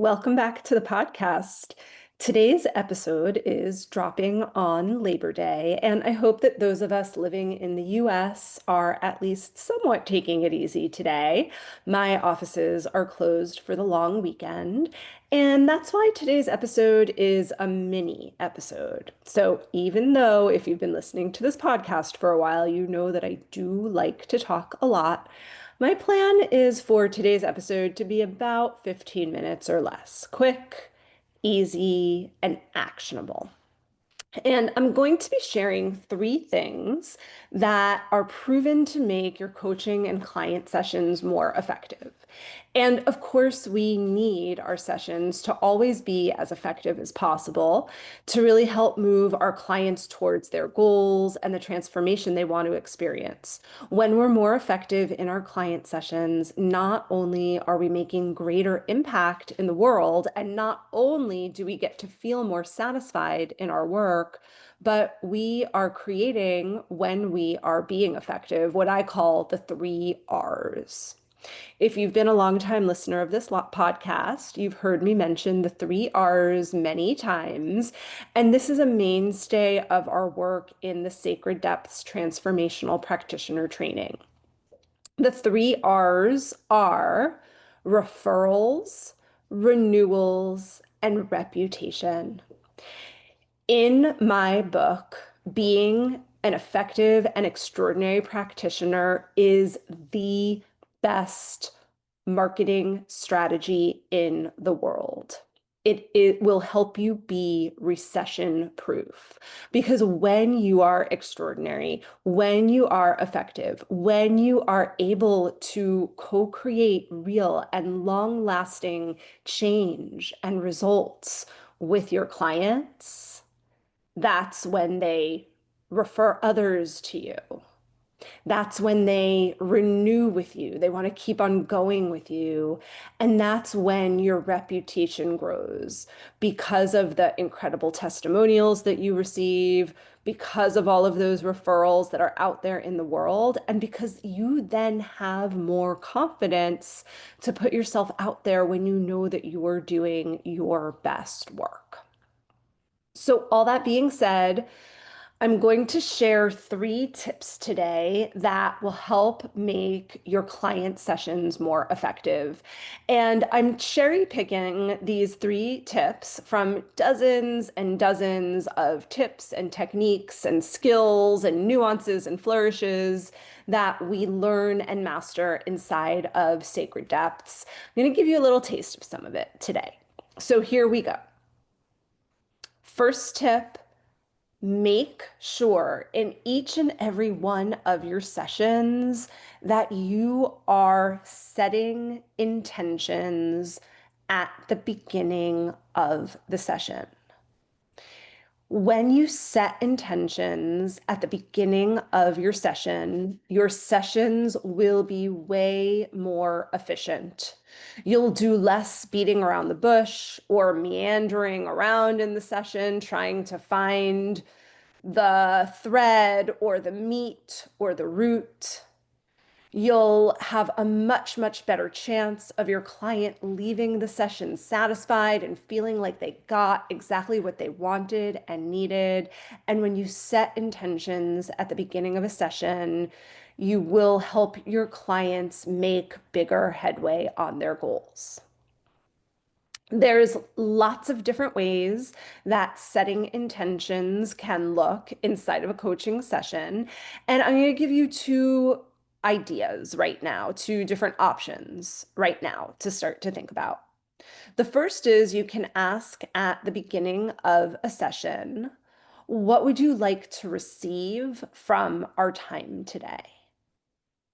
Welcome back to the podcast. Today's episode is dropping on Labor Day, and I hope that those of us living in the US are at least somewhat taking it easy today. My offices are closed for the long weekend, and that's why today's episode is a mini episode. So, even though if you've been listening to this podcast for a while, you know that I do like to talk a lot. My plan is for today's episode to be about 15 minutes or less, quick, easy, and actionable. And I'm going to be sharing three things that are proven to make your coaching and client sessions more effective. And of course, we need our sessions to always be as effective as possible to really help move our clients towards their goals and the transformation they want to experience. When we're more effective in our client sessions, not only are we making greater impact in the world, and not only do we get to feel more satisfied in our work, but we are creating, when we are being effective, what I call the 3 Rs. If you've been a long-time listener of this podcast, you've heard me mention the 3 Rs many times, and this is a mainstay of our work in the Sacred Depths Transformational Practitioner training. The 3 Rs are referrals, renewals, and reputation. In my book, being an effective and extraordinary practitioner is the best marketing strategy in the world. It will help you be recession proof, because when you are extraordinary, when you are effective, when you are able to co-create real and long-lasting change and results with your clients, that's when they refer others to you. That's when they renew with you. They want to keep on going with you. And that's when your reputation grows because of the incredible testimonials that you receive, because of all of those referrals that are out there in the world, and because you then have more confidence to put yourself out there when you know that you are doing your best work. So, all that being said, I'm going to share 3 tips today that will help make your client sessions more effective. And I'm cherry picking these 3 tips from dozens and dozens of tips and techniques and skills and nuances and flourishes that we learn and master inside of Sacred Depths. I'm going to give you a little taste of some of it today. So, here we go. First tip: make sure in each and every one of your sessions that you are setting intentions at the beginning of the session. When you set intentions at the beginning of your sessions will be way more efficient. You'll do less beating around the bush or meandering around in the session trying to find the thread or the meat or the root. You'll have a much, much better chance of your client leaving the session satisfied and feeling like they got exactly what they wanted and needed. And when you set intentions at the beginning of a session, you will help your clients make bigger headway on their goals. There's lots of different ways that setting intentions can look inside of a coaching session. And I'm going to give you 2 ideas right now, 2 different options right now to start to think about. The first is you can ask at the beginning of a session, what would you like to receive from our time today?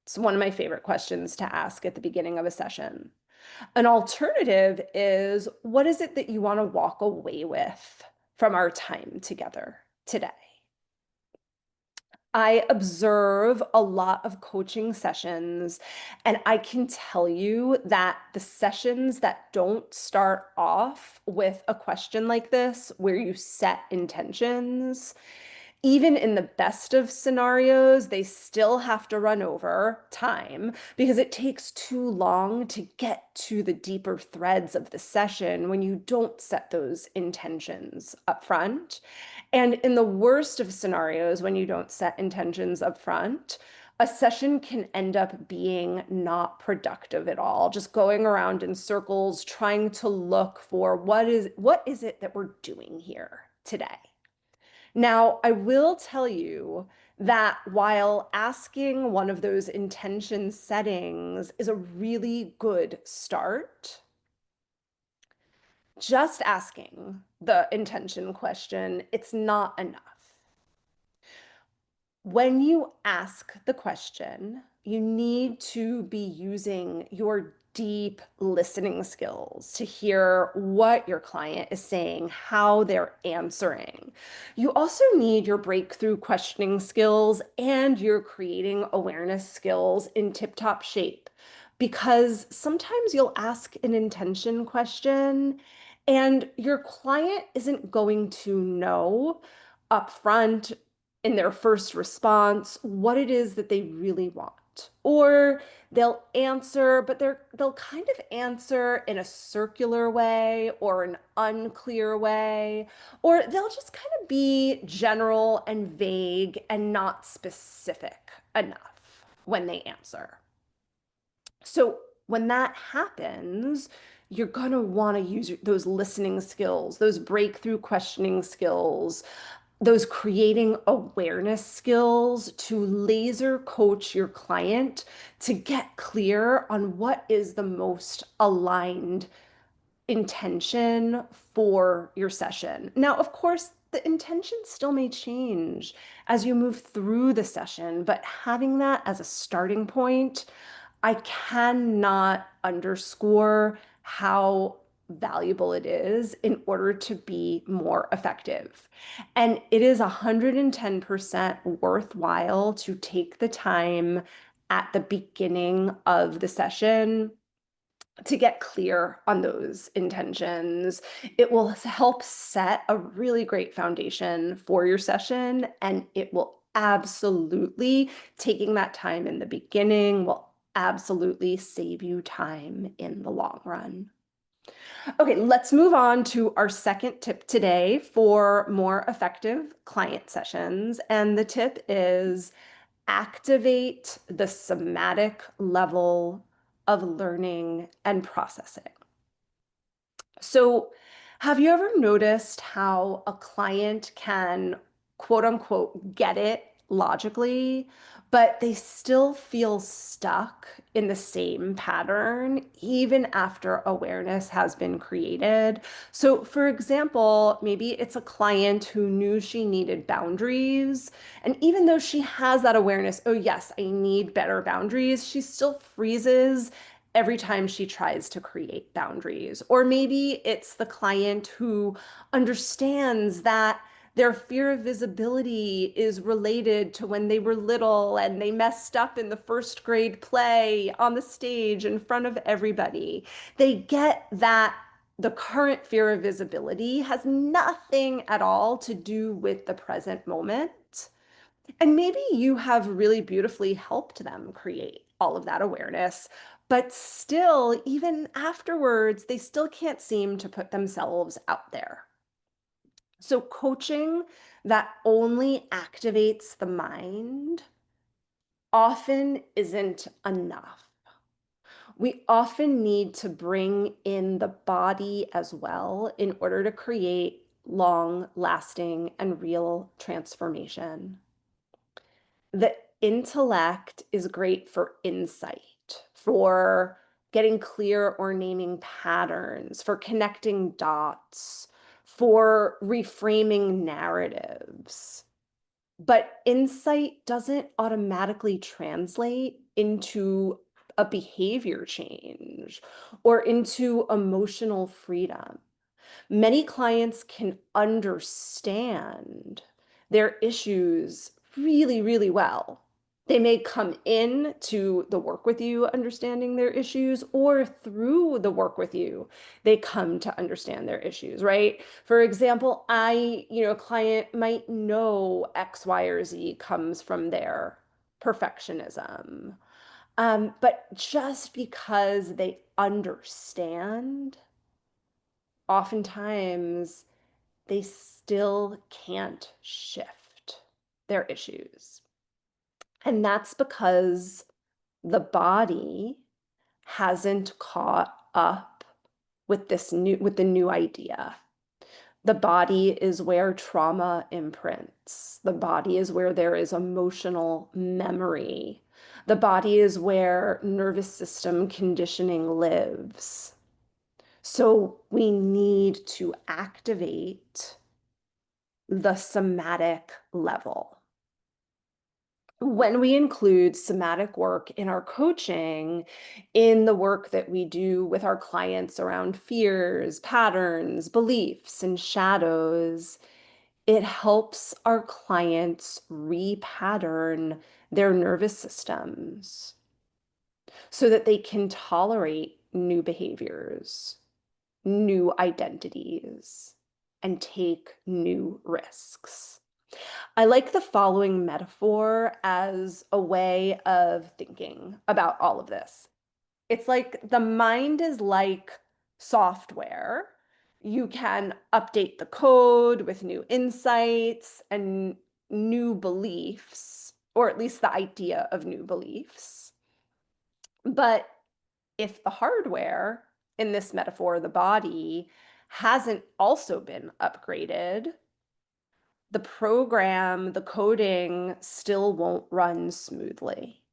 It's one of my favorite questions to ask at the beginning of a session. An alternative is, what is it that you want to walk away with from our time together today? I observe a lot of coaching sessions, and I can tell you that the sessions that don't start off with a question like this, where you set intentions, Even in the best of scenarios, they still have to run over time because it takes too long to get to the deeper threads of the session when you don't set those intentions up front. And in the worst of scenarios, when you don't set intentions up front, a session can end up being not productive at all, just going around in circles, trying to look for what is it that we're doing here today. Now, I will tell you that while asking one of those intention settings is a really good start, just asking the intention question, it's not enough. When you ask the question, you need to be using your deep listening skills to hear what your client is saying, how they're answering. You also need your breakthrough questioning skills and your creating awareness skills in tip-top shape. Because sometimes you'll ask an intention question and your client isn't going to know upfront in their first response what it is that they really want. Or they'll answer, but they'll kind of answer in a circular way or an unclear way, or they'll just kind of be general and vague and not specific enough when they answer. So when that happens, you're going to want to use those listening skills, those breakthrough questioning skills, those creating awareness skills to laser coach your client to get clear on what is the most aligned intention for your session. Now, of course, the intention still may change as you move through the session, but having that as a starting point, I cannot underscore how valuable it is in order to be more effective. And it is 110% worthwhile to take the time at the beginning of the session to get clear on those intentions. It will help set a really great foundation for your session, and it will absolutely, taking that time in the beginning will absolutely save you time in the long run. Okay, let's move on to our second tip today for more effective client sessions. And the tip is activate the somatic level of learning and processing. So, have you ever noticed how a client can quote unquote get it logically, but they still feel stuck in the same pattern even after awareness has been created? So, for example, maybe it's a client who knew she needed boundaries. And even though she has that awareness, oh, yes, I need better boundaries, she still freezes every time she tries to create boundaries. Or maybe it's the client who understands that their fear of visibility is related to when they were little and they messed up in the first grade play on the stage in front of everybody. They get that the current fear of visibility has nothing at all to do with the present moment. And maybe you have really beautifully helped them create all of that awareness, but still, even afterwards, they still can't seem to put themselves out there. So, coaching that only activates the mind often isn't enough. We often need to bring in the body as well in order to create long lasting and real transformation. The intellect is great for insight, for getting clear or naming patterns, for connecting dots, for reframing narratives. But insight doesn't automatically translate into a behavior change or into emotional freedom. Many clients can understand their issues really, really well, They may come in to the work with you understanding their issues, or through the work with you, they come to understand their issues, right? For example, a client might know X, Y, or Z comes from their perfectionism. But just because they understand, oftentimes they still can't shift their issues. And that's because the body hasn't caught up with the new idea. The body is where trauma imprints. The body is where there is emotional memory. The body is where nervous system conditioning lives. So we need to activate the somatic level. When we include somatic work in our coaching, in the work that we do with our clients around fears, patterns, beliefs, and shadows, it helps our clients repattern their nervous systems so that they can tolerate new behaviors, new identities, and take new risks. I like the following metaphor as a way of thinking about all of this. It's like the mind is like software. You can update the code with new insights and new beliefs, or at least the idea of new beliefs. But if the hardware, in this metaphor, the body, hasn't also been upgraded, the program, the coding still won't run smoothly.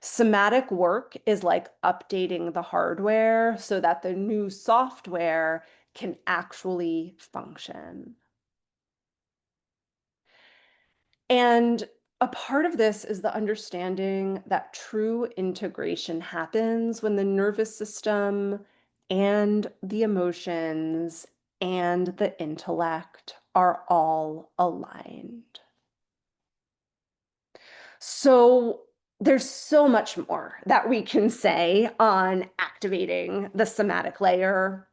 Somatic work is like updating the hardware so that the new software can actually function. And a part of this is the understanding that true integration happens when the nervous system and the emotions and the intellect are all aligned. So there's so much more that we can say on activating the somatic layer.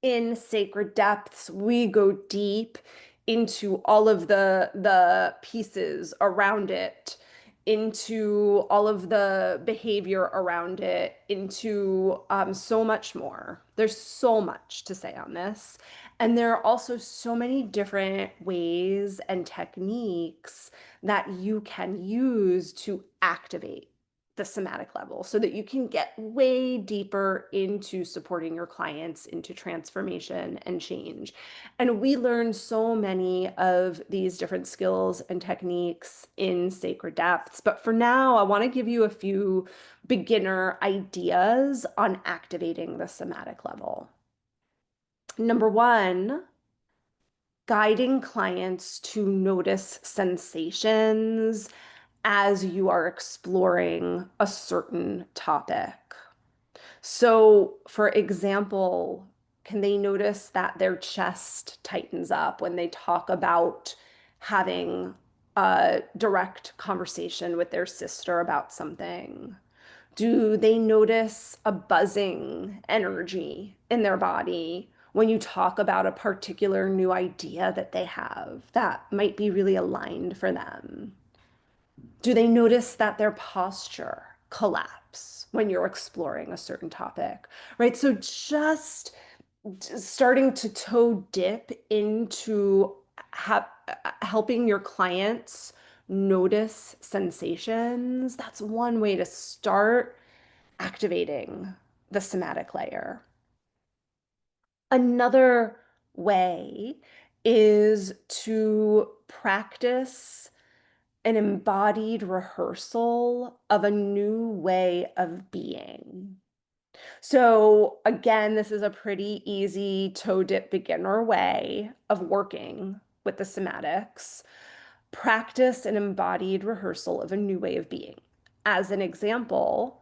In Sacred Depths, we go deep into all of the pieces around it, into all of the behavior around it, into so much more. There's so much to say on this. And there are also so many different ways and techniques that you can use to activate the somatic level so that you can get way deeper into supporting your clients into transformation and change. And we learn so many of these different skills and techniques in Sacred Depths. But for now, I want to give you a few beginner ideas on activating the somatic level. Number one, guiding clients to notice sensations as you are exploring a certain topic. So, for example, can they notice that their chest tightens up when they talk about having a direct conversation with their sister about something? Do they notice a buzzing energy in their body when you talk about a particular new idea that they have that might be really aligned for them? Do they notice that their posture collapse when you're exploring a certain topic, right? So just starting to toe dip into helping your clients notice sensations, that's one way to start activating the somatic layer. Another way is to practice an embodied rehearsal of a new way of being. So again, this is a pretty easy toe dip beginner way of working with the somatics. Practice an embodied rehearsal of a new way of being. As an example,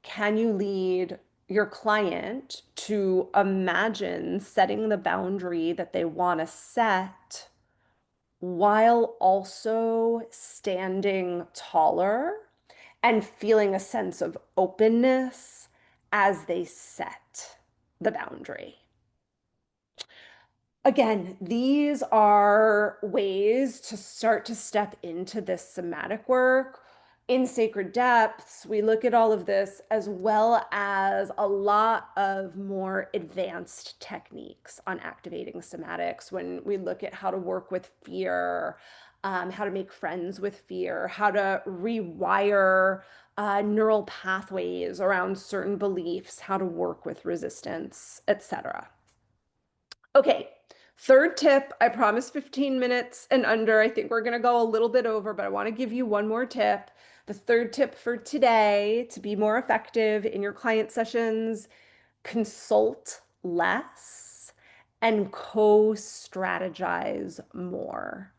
can you lead your client to imagine setting the boundary that they want to set while also standing taller and feeling a sense of openness as they set the boundary. Again, these are ways to start to step into this somatic work. In Sacred Depths, we look at all of this as well as a lot of more advanced techniques on activating somatics when we look at how to work with fear, how to make friends with fear, how to rewire neural pathways around certain beliefs, how to work with resistance, etc. Okay, third tip. I promised 15 minutes and under. I think we're going to go a little bit over, but I want to give you one more tip. The third tip for today to be more effective in your client sessions, consult less and co-strategize more.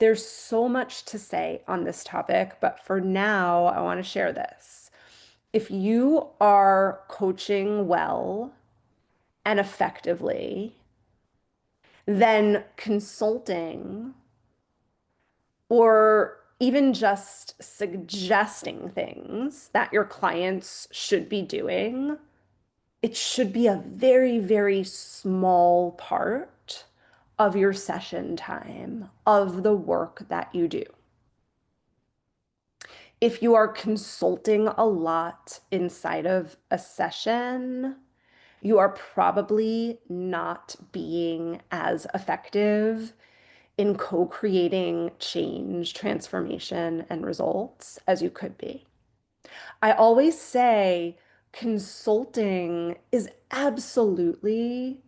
There's so much to say on this topic, but for now, I want to share this. If you are coaching well and effectively, then consulting or even just suggesting things that your clients should be doing, it should be a very, very small part of your session time, of the work that you do. If you are consulting a lot inside of a session, you are probably not being as effective in co-creating change, transformation, and results as you could be. I always say consulting is absolutely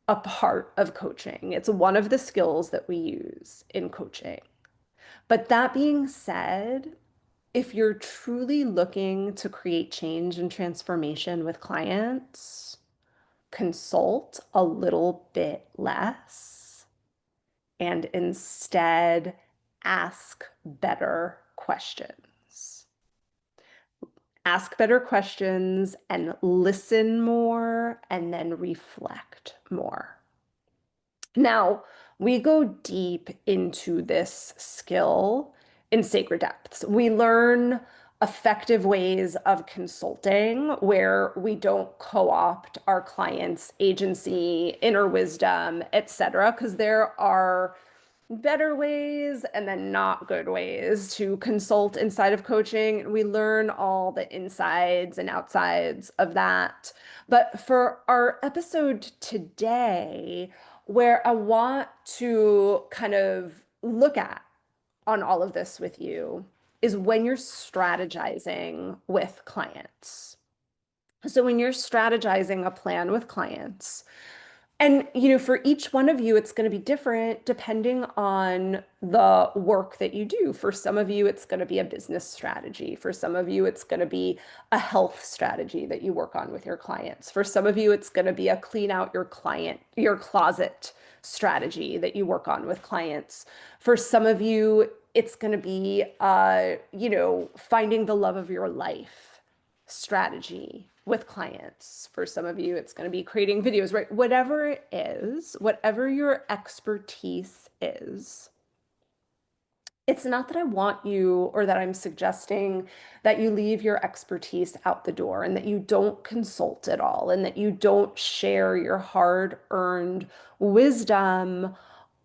a part of coaching. It's one of the skills that we use in coaching. But that being said, if you're truly looking to create change and transformation with clients, consult a little bit less and instead ask better questions. Ask better questions and listen more and then reflect more. Now, we go deep into this skill in Sacred Depths. We learn effective ways of consulting where we don't co-opt our clients' agency, inner wisdom, etc., because there are better ways and then not good ways to consult inside of coaching. We learn all the insides and outsides of that. But for our episode today, where I want to kind of look at on all of this with you is when you're strategizing with clients. So when you're strategizing a plan with clients, and for each one of you, it's going to be different depending on the work that you do. For some of you, it's going to be a business strategy. For some of you, it's going to be a health strategy that you work on with your clients. For some of you, it's going to be a clean out your closet strategy that you work on with clients. For some of you, it's going to be, finding the love of your life strategy with clients. For some of you, it's going to be creating videos, right? Whatever it is, whatever your expertise is, it's not that I want you or that I'm suggesting that you leave your expertise out the door and that you don't consult at all and that you don't share your hard-earned wisdom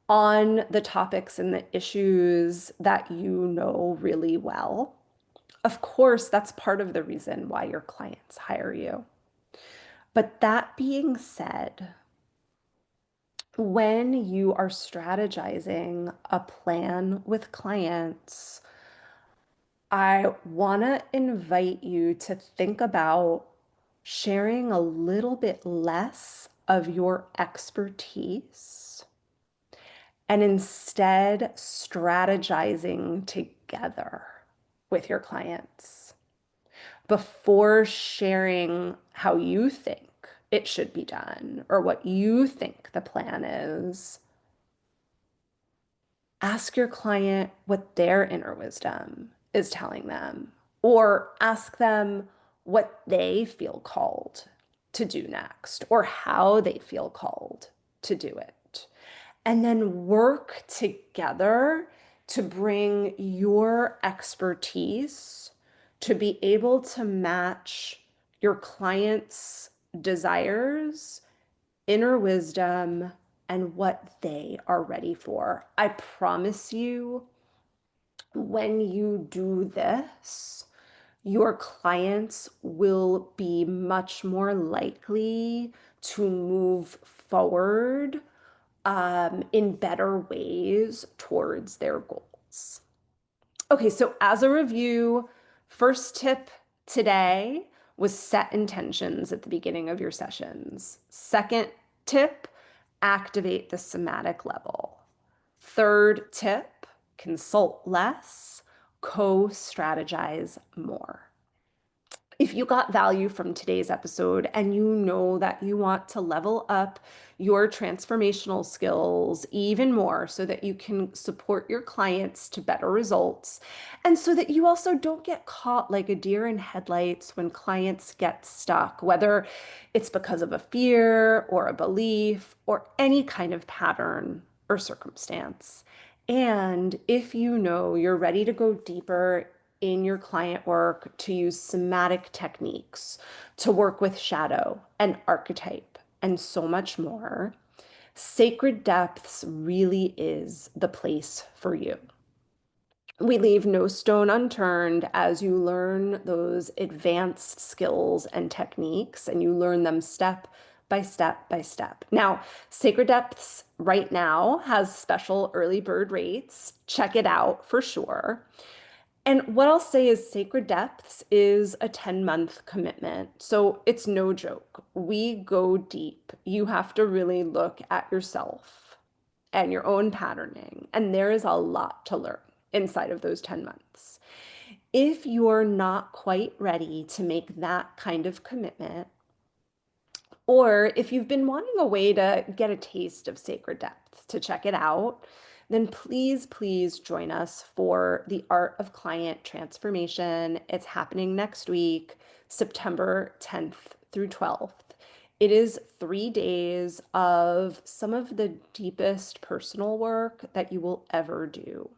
on the topics and the issues that you know really well. Of course, that's part of the reason why your clients hire you. But that being said, when you are strategizing a plan with clients, I want to invite you to think about sharing a little bit less of your expertise and instead strategizing together with your clients before sharing how you think it should be done or what you think the plan is. Ask your client what their inner wisdom is telling them, or ask them what they feel called to do next, or how they feel called to do it. and then work together to bring your expertise to be able to match your client's desires, inner wisdom, and what they are ready for. I promise you, when you do this, your clients will be much more likely to move forward in better ways towards their goals. Okay, so as a review, first tip today was set intentions at the beginning of your sessions. Second tip, activate the somatic level. Third tip, consult less, co-strategize more. If you got value from today's episode and you know that you want to level up your transformational skills even more so that you can support your clients to better results, and so that you also don't get caught like a deer in headlights when clients get stuck, whether it's because of a fear or a belief or any kind of pattern or circumstance. And if you know you're ready to go deeper in your client work, to use somatic techniques, to work with shadow and archetype, and so much more, Sacred Depths really is the place for you. We leave no stone unturned as you learn those advanced skills and techniques, and you learn them step by step by step. Now, Sacred Depths right now has special early bird rates. Check it out for sure. And what I'll say is Sacred Depths is a 10-month commitment. So it's no joke. We go deep. You have to really look at yourself and your own patterning. And there is a lot to learn inside of those 10 months. If you're not quite ready to make that kind of commitment, or if you've been wanting a way to get a taste of Sacred Depths, to check it out, then please, please join us for the Art of Client Transformation. It's happening next week, September 10th through 12th. It is 3 days of some of the deepest personal work that you will ever do.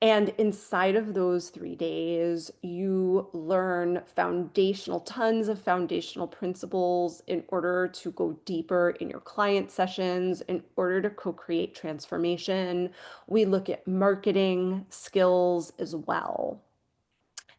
And inside of those 3 days, you learn tons of foundational principles in order to go deeper in your client sessions, in order to co-create transformation. We look at marketing skills as well.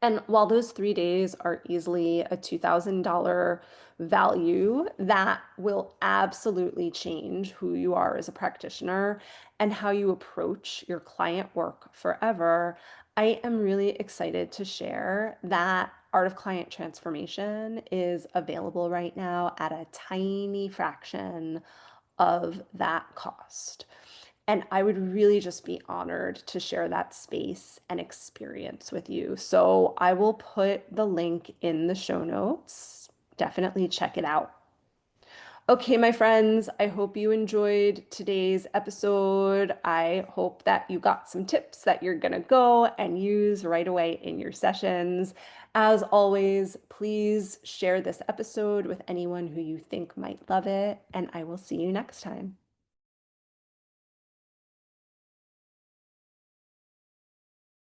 And while those 3 days are easily a $2,000 value, that will absolutely change who you are as a practitioner and how you approach your client work forever. I am really excited to share that Art of Client Transformation is available right now at a tiny fraction of that cost. And I would really just be honored to share that space and experience with you. So I will put the link in the show notes. Definitely check it out. Okay, my friends, I hope you enjoyed today's episode. I hope that you got some tips that you're going to go and use right away in your sessions. As always, please share this episode with anyone who you think might love it, and I will see you next time.